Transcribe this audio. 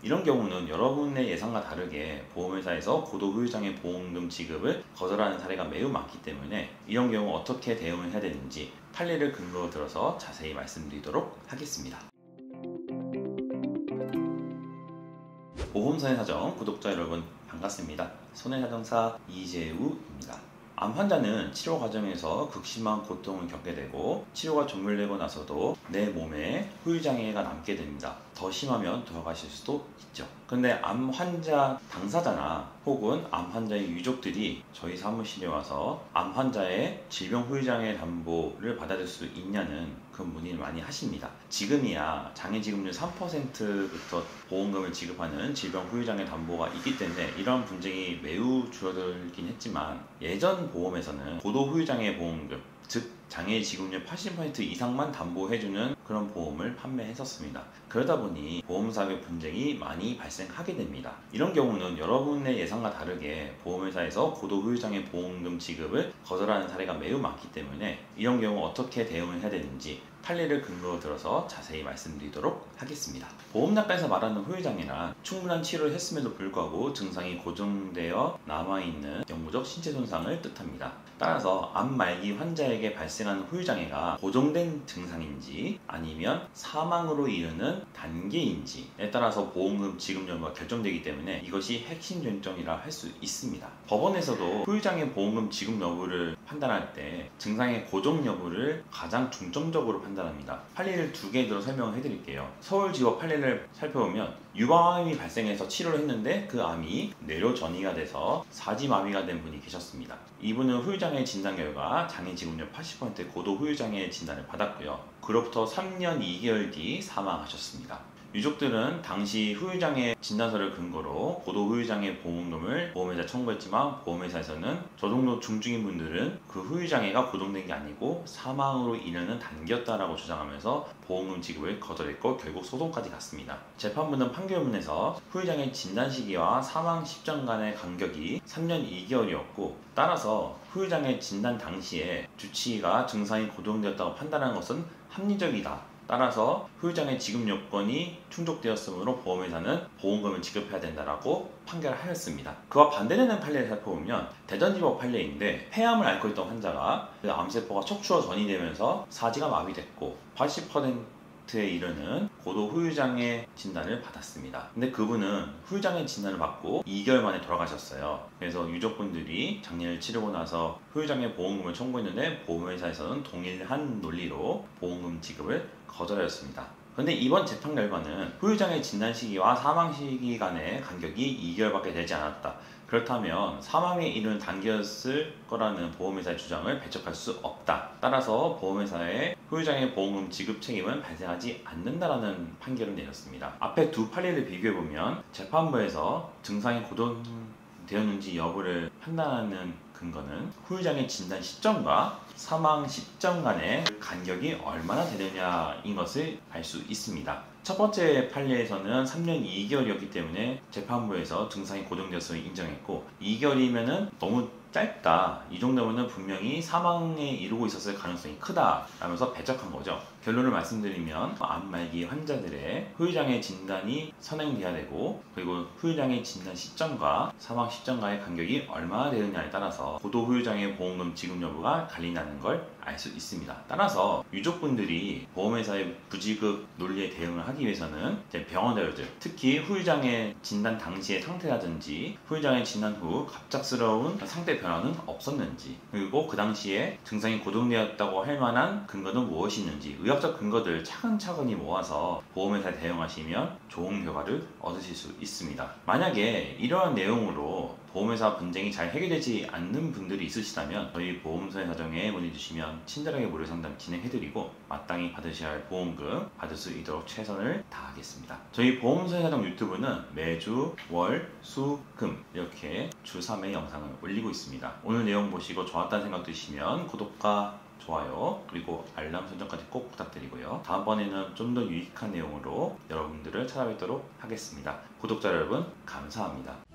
이런 경우는 여러분의 예상과 다르게 보험회사에서 고도후유장애 보험금 지급을 거절하는 사례가 매우 많기 때문에 이런 경우 어떻게 대응을 해야 되는지 판례를 근거로 들어서 자세히 말씀드리도록 하겠습니다. 보험사의 사정 구독자 여러분 반갑습니다. 손해사정사 이재우입니다. 암 환자는 치료 과정에서 극심한 고통을 겪게 되고 치료가 종료되고 나서도 내 몸에 후유장애가 남게 됩니다. 더 심하면 돌아가실 수도 있죠. 근데 암 환자 당사자나 혹은 암 환자의 유족들이 저희 사무실에 와서 암 환자의 질병 후유장애 담보를 받아들 수 있냐는 그 문의를 많이 하십니다. 지금이야 장애지급률 3%부터 보험금을 지급하는 질병 후유장애 담보가 있기 때문에 이런 분쟁이 매우 줄어들긴 했지만 예전 보험에서는 고도 후유장애 보험금, 즉 장애 지급률 80% 이상만 담보해주는 그런 보험을 판매했었습니다. 그러다 보니 보험사의 분쟁이 많이 발생하게 됩니다. 이런 경우는 여러분의 예상과 다르게 보험회사에서 고도 후유장애 보험금 지급을 거절하는 사례가 매우 많기 때문에 이런 경우 어떻게 대응을 해야 되는지 판례를 근거로 들어서 자세히 말씀드리도록 하겠습니다. 보험약관에서 말하는 후유장애란 충분한 치료를 했음에도 불구하고 증상이 고정되어 남아있는 영구적 신체 손상을 뜻합니다. 따라서 암 말기 환자에게 발생하는 후유장애가 고정된 증상인지 아니면 사망으로 이르는 단계인지에 따라서 보험금 지급 여부가 결정되기 때문에 이것이 핵심 쟁점이라 할 수 있습니다. 법원에서도 후유장애 보험금 지급 여부를 판단할 때 증상의 고정 여부를 가장 중점적으로 판단합니다. 판례를 두 개 들어 설명을 해드릴게요. 서울지법 판례를 살펴보면 유방암이 발생해서 치료를 했는데 그 암이 뇌로전이가 돼서 사지마비가 된 분이 계셨습니다. 이분은 후유장애 진단 결과 장애 지급률 80% 고도 후유장애 진단을 받았고요. 그로부터 3년 2개월 뒤 사망하셨습니다. 유족들은 당시 후유장애 진단서를 근거로 고도 후유장애 보험금을 보험회사에 청구했지만 보험회사에서는 저 정도 중증인 분들은 그 후유장애가 고정된 게 아니고 사망으로 이르는 단계였다라고 주장하면서 보험금 지급을 거절했고 결국 소송까지 갔습니다. 재판부는 판결문에서 후유장애 진단 시기와 사망 시점 간의 간격이 3년 2개월이었고 따라서 후유장애 진단 당시에 주치의가 증상이 고정되었다고 판단한 것은 합리적이다. 따라서 후유장애 지급 요건이 충족되었으므로 보험회사는 보험금을 지급해야 된다라고 판결하였습니다. 그와 반대되는 판례를 살펴보면 대전지법 판례인데 폐암을 앓고 있던 환자가 암세포가 척추로 전이되면서 사지가 마비됐고 80%에 이르는 고도 후유장애 진단을 받았습니다. 근데 그분은 후유장애 진단을 받고 2개월 만에 돌아가셨어요. 그래서 유족분들이 장례를 치르고 나서 후유장애 보험금을 청구했는데 보험회사에서는 동일한 논리로 보험금 지급을 거절하였습니다. 그런데 이번 재판 결과는 후유장애 진단 시기와 사망 시기 간의 간격이 2개월밖에 되지 않았다. 그렇다면 사망에 이르는 단계였을 거라는 보험회사의 주장을 배척할 수 없다. 따라서 보험회사의 후유장애 보험금 지급 책임은 발생하지 않는다라는 판결을 내렸습니다. 앞에 두 판례를 비교해보면 재판부에서 증상이 고정되었는지 여부를 판단하는 근거는 후유장애 진단 시점과 사망 시점 간의 간격이 얼마나 되느냐인 것을 알 수 있습니다. 첫 번째 판례에서는 3년 2개월이었기 때문에 재판부에서 증상이 고정되었음을 인정했고 2개월이면 너무 짧다. 이 정도면 분명히 사망에 이르고 있었을 가능성이 크다 라면서 배척한 거죠. 결론을 말씀드리면 암 말기 환자들의 후유장애 진단이 선행돼야 되고 그리고 후유장애 진단 시점과 사망 시점과의 간격이 얼마나 되느냐에 따라서 고도 후유장애 보험금 지급 여부가 갈린다는 걸 알 수 있습니다. 따라서 유족분들이 보험회사의 부지급 논리에 대응을 하기 위해서는 병원들 특히 후유장애 진단 당시의 상태라든지 후유장애 진단 후 갑작스러운 상태 변화는 없었는지 그리고 그 당시에 증상이 고정되었다고 할 만한 근거는 무엇이 있는지 의학적 근거들 차근차근히 모아서 보험회사에 대응하시면 좋은 결과를 얻으실 수 있습니다. 만약에 이러한 내용으로 보험회사 분쟁이 잘 해결되지 않는 분들이 있으시다면 저희 보험사의 사정에 문의 주시면 친절하게 무료 상담 진행해드리고 마땅히 받으셔야 할 보험금 받을 수 있도록 최선을 다하겠습니다. 저희 보험사의 사정 유튜브는 매주 월, 수, 금 이렇게 주 3회 영상을 올리고 있습니다. 오늘 내용 보시고 좋았다는 생각 드시면 구독과 좋아요 그리고 알람 설정까지 꼭 부탁드리고요. 다음번에는 좀 더 유익한 내용으로 여러분들을 찾아뵙도록 하겠습니다. 구독자 여러분 감사합니다.